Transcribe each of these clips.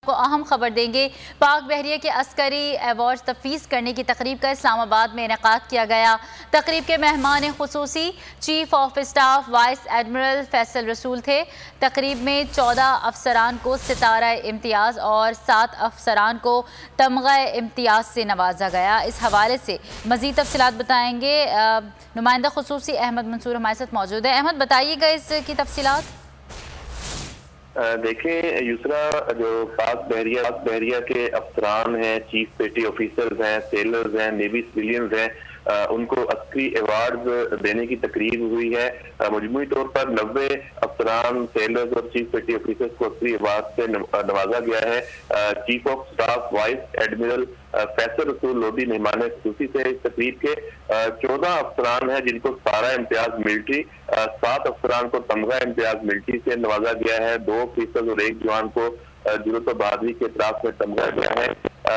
आपको अहम खबर देंगे। पाक बहरिया के अस्करी अवार्ड तफवीज़ करने की तकरीब का इस्लामाबाद में इनेकाद किया गया। तकरीब के मेहमान खुसूसी chief of staff vice admiral Faisal Rasool थे। तकरीब में 14 अफसरान को सितारा इम्तियाज़ और 7 अफसरान को तमगा इम्तियाज़ से नवाजा गया। इस हवाले से मज़ीद तफसीलात बताएंगे नुमाइंदा खुसूसी अहमद मंसूर हमारे साथ मौजूद है। अहमद, बताइएगा इसकी तफसीलात। देखें यूसरा, जो पाक बहरिया के अफसरान हैं, चीफ पेटी ऑफिसर्स हैं, सेलर्स हैं, नेवी सिविलियंस हैं, उनको अस्करी अवार्ड देने की तकरीब हुई है। मजमूई तौर पर 90 अफसरान, सेलर्स और चीफ पेटी ऑफिसर्स को अस्करी अवार्ड से नवाजा गया है। Chief of staff vice admiral Faisal रसूल लोधी मेहमान खुसूसी थे। इस तकरीब के 14 अफसरान हैं जिनको सारा इम्तियाज मिलिट्री, 7 अफसरान को तमगा इम्तियाज मिलिट्री से नवाजा गया है। 2 ऑफिसर्स और 1 जवान को जुर्रत और बहादुरी के इतराफ में तमगा गया है।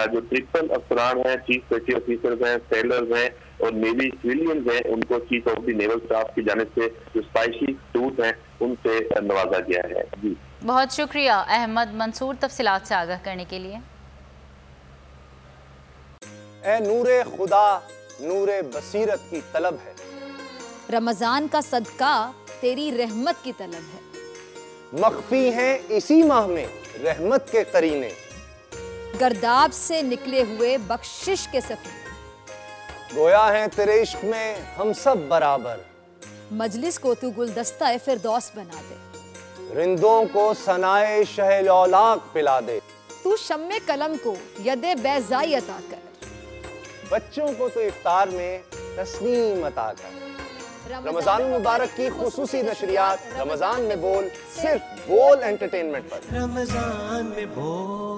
जो 53 अफसरान हैं, चीफ पेटी ऑफिसर्स हैं, सेलर्स हैं और नेवी सिविलियंस हैं, उनको chief of the naval staff की जानिब से जो स्पाइसी सूट हैं उनसे नवाजा गया है। जी, बहुत शुक्रिया अहमद मंसूर तफसीलात से आगाह करने के लिए। ए नूरे खुदा नूरे बसीरत की तलब है, रमजान का सदका तेरी रहमत की तलब है। मख्फी हैं इसी माह में रहमत के करीने, गर्दाब से निकले हुए बख्शिश के सफर, गोया है तेरे इश्क में हम सब बराबर, मजलिस को तू गुलदस्ता फिरदौस बना दे, रिंदों को सनाए शहलौलाक पिला दे, तू शम्मे कलम को यदे बैज़ाई अता कर, बच्चों को तो इफ्तार में तस्नीम अता कर। रमजान मुबारक की खुसूसी नशरियात रमजान में बोल, सिर्फ बोल एंटरटेनमेंट पर। रमजान में बोल।